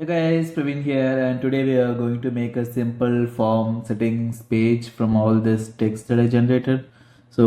Hey guys, Praveen here, and today we are going to make a simple form settings page from all this text that I generated. So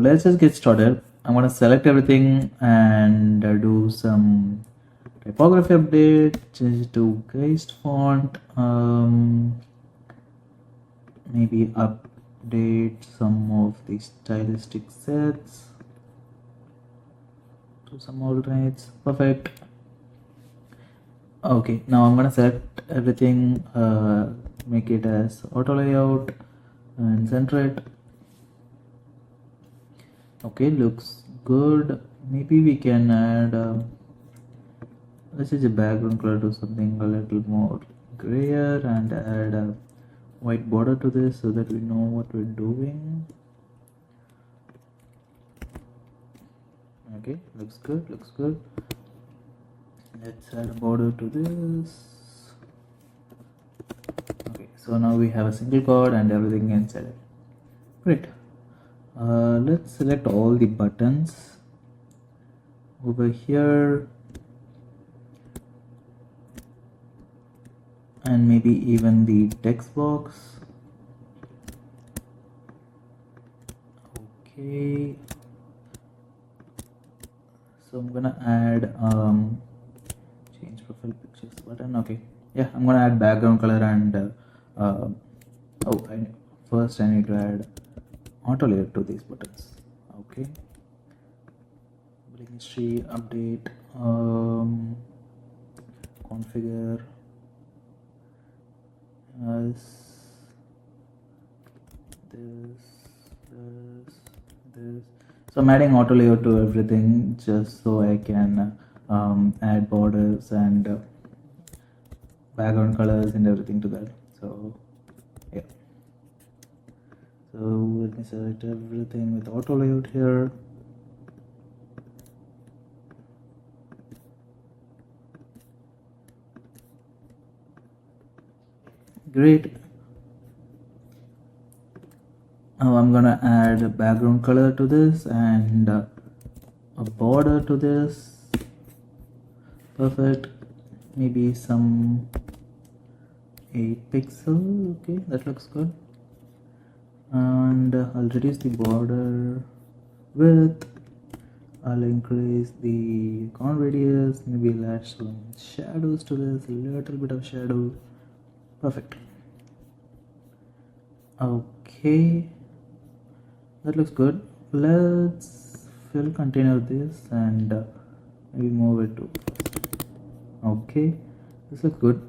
let's just get started. I'm gonna select everything and do some typography update, change it to Geist font, maybe update some of the stylistic sets to some alternates. Perfect. Okay, now I'm gonna select everything, make it as auto layout and center it. Okay, looks good. Maybe we can add let's change the background color to something a little more grayer and add a white border to this so that we know what we're doing. Okay, looks good, looks good. Let's add a border to this. Okay, so now we have a single chord and everything inside it. Great. Let's select all the buttons over here and maybe even the text box. Okay, so I'm gonna add change profile pictures button. Okay, yeah, I'm gonna add background color and first I need to add auto layer to these buttons. Okay, bring history, update, configure as this. So I'm adding auto layout to everything just so I can add borders and background colors and everything to that. So yeah, so let me select everything with auto layout here. Great. Now I'm gonna add a background color to this and a border to this. Perfect. Maybe some 8 pixel. Okay, that looks good. And I'll reduce the border width. I'll increase the icon radius. Maybe I'll add some shadows to this. A little bit of shadow. Perfect. Okay, that looks good. Let's fill container this and maybe move it to first. Okay, this looks good.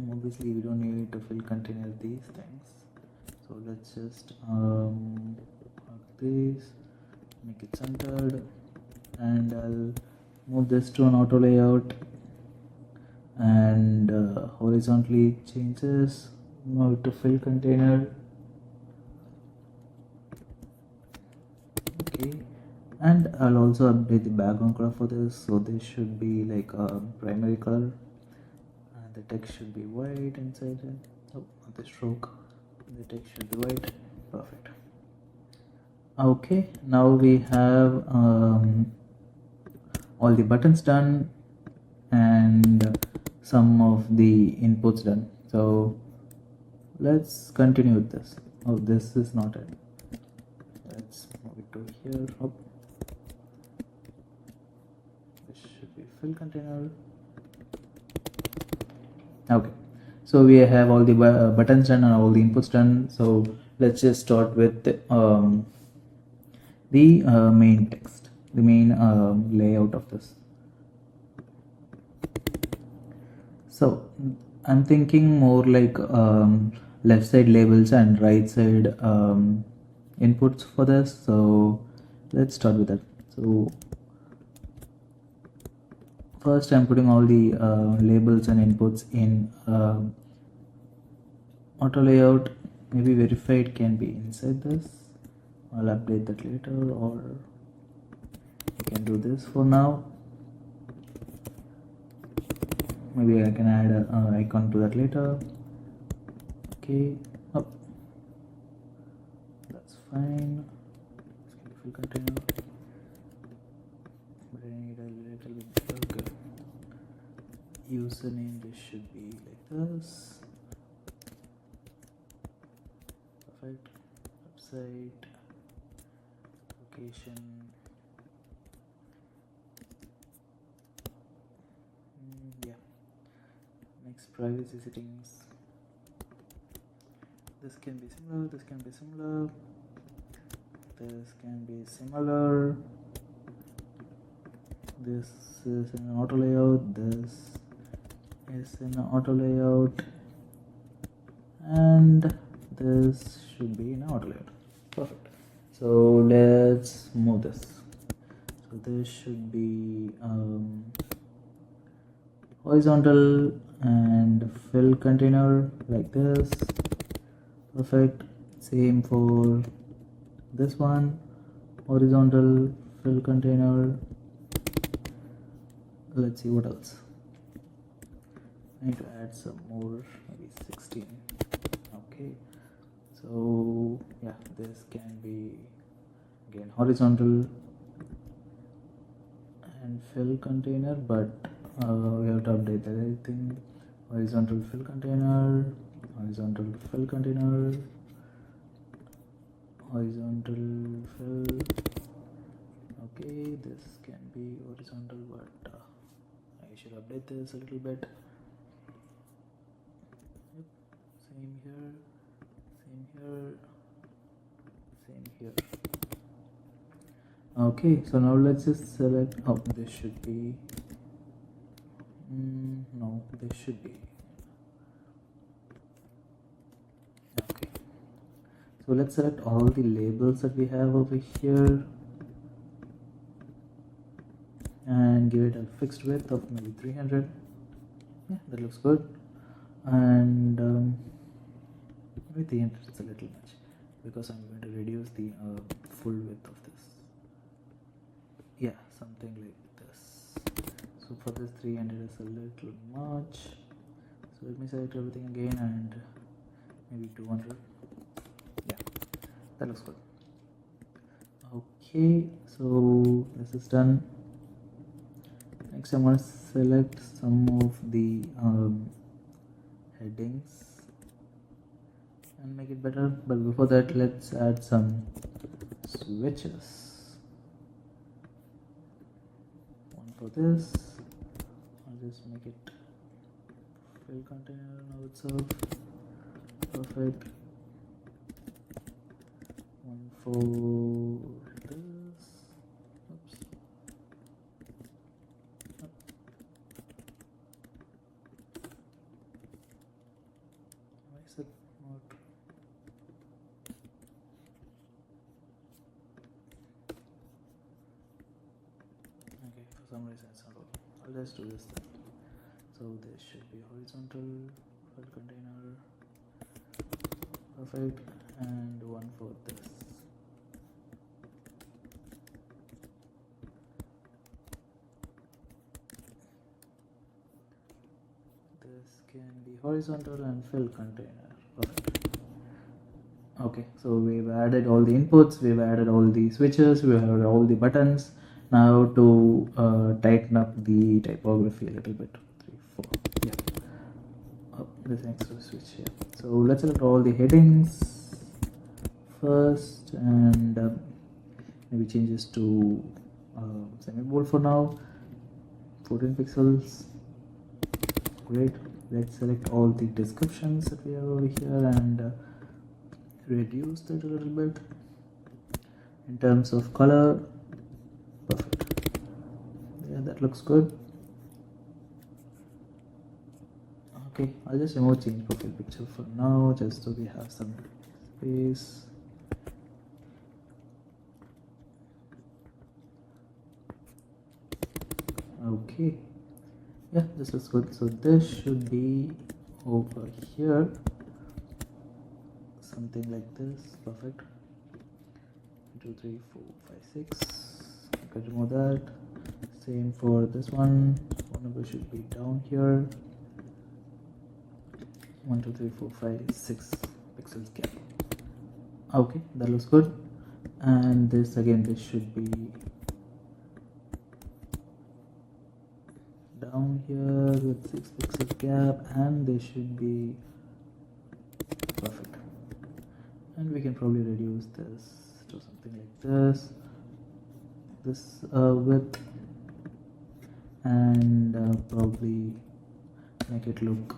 Obviously we don't need to fill container these things, so let's just mark this, make it centered, and I'll move this to an auto layout and horizontally changes, move to fill container. Okay, and I'll also update the background color for this, so this should be like a primary color and the text should be white inside it. Oh, the stroke, the text should be white. Perfect. Okay, now we have all the buttons done and some of the inputs done. So let's continue with this. Oh, this is not it. Let's move it to here. Oh, this should be fill container. Okay, so we have all the buttons done and all the inputs done. So let's just start with the main text, the main layout of this. So I'm thinking more like left side labels and right side inputs for this. So let's start with that. So first I'm putting all the labels and inputs in auto layout. Maybe verified can be inside this. I'll update that later, or you can do this for now. Maybe I can add an icon to that later. Okay, oh, that's fine. Full container, but I need a little bit bigger. Username, this should be like this. Perfect. Website, location, yeah. Next, privacy settings. This can be similar, this can be similar, this can be similar. This is an auto layout, this is an auto layout, and this should be an auto layout. Perfect. So let's move this. So this should be horizontal and fill container like this. Perfect. Same for this one, horizontal fill container. Let's see what else. I need to add some more, maybe 16. Okay, so yeah, this can be again horizontal and fill container, but we have to update everything. Horizontal fill container, horizontal fill container, horizontal fill. Okay, this can be horizontal, but I should update this a little bit. Yep. Same here, same here, same here. Okay, so now let's just select. Oh, this should be. No, this should be. Okay, so let's select all the labels that we have over here and give it a fixed width of maybe 300. Yeah, that looks good. And with the enter, it's a little much because I'm going to reduce the full width of this. Yeah, something like this. So for this 300 is a little much. So let me select everything again and maybe 200. Yeah, that looks good. Okay, so this is done. Next, I'm going to select some of the headings and make it better. But before that, let's add some switches. One for this. I'll just make it fill container now itself. Perfect. One for this. Oops. Why is it not? Okay, for some reason it's not working. I'll just do this then. So this should be horizontal file container. Perfect. And one for this. This can be horizontal and fill container. Perfect. Okay, so we've added all the inputs, we've added all the switches, we have all the buttons. Now to tighten up the typography a little bit. 3, 4. Yeah. Oh, this extra switch here. So let's select all the headings first and maybe change this to semi-bold for now. 14 pixels. Great. Let's select all the descriptions that we have over here and reduce that a little bit. In terms of color, perfect. Yeah, that looks good. Okay, I'll just remove change profile picture for now, just so we have some space. Okay, yeah, this looks good. So this should be over here, something like this. Perfect. 2, 3, 4, 5, 6. I can remove that. Same for this one. Phone number should be down here. 1, 2, 3, 4, 5, 6 pixels gap. Okay, that looks good. And this again, this should be down here with 6 pixel gap, and they should be perfect. And we can probably reduce this to something like this width, and probably make it look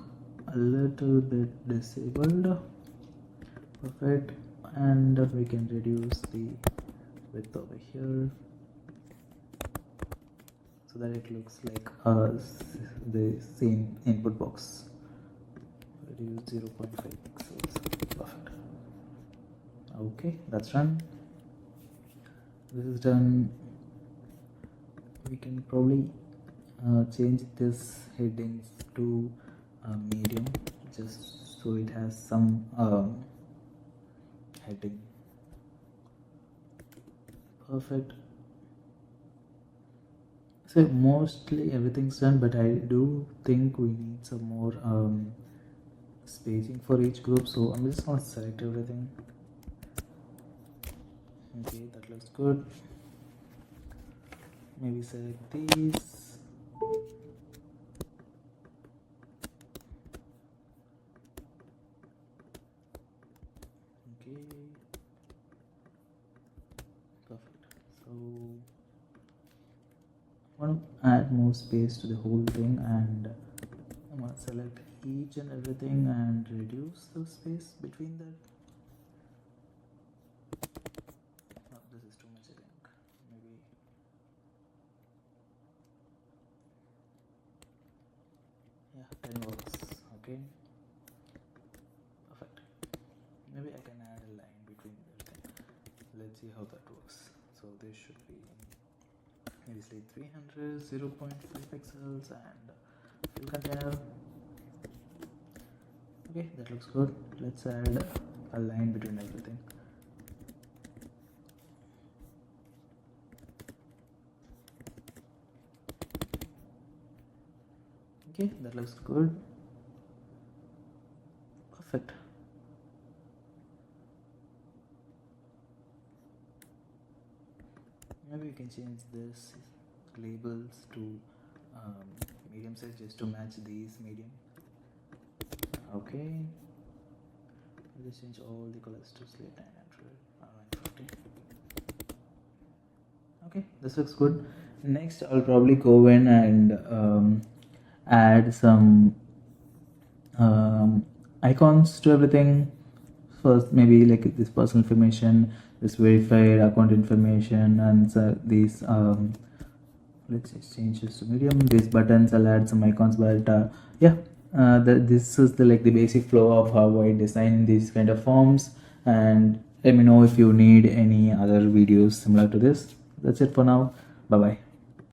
a little bit disabled. Perfect. And we can reduce the width over here so that it looks like the same input box. Reduce 0.5 pixels. Perfect. Okay, that's done. This is done. We can probably change this headings to medium, just so it has some heading. Perfect. So mostly everything's done, but I do think we need some more spacing for each group, so I'm just gonna select everything. Okay, that looks good. Maybe select these. Okay, perfect. So I want to add more space to the whole thing, and I'm going to select each and everything and reduce the space between that. Oh, this is too much, I think. Maybe. Yeah, 10 works. Okay. Perfect. Maybe I can add a line between everything. Let's see how that works. So this should be maybe say 300, 0.5 pixels, and fill container. Okay, that looks good. Let's add a line between everything. Okay, that looks good. Perfect. Maybe we can change this labels to medium size just to match these medium. Okay, let's change all the colors to slate 900, 950. Okay, this looks good. Next, I'll probably go in and add some icons to everything. First, maybe like this personal information, this verified account information, and these let's just change this to medium. These buttons, I'll add some icons, but yeah, this is the basic flow of how I design these kind of forms. And let me know if you need any other videos similar to this. That's it for now. Bye bye.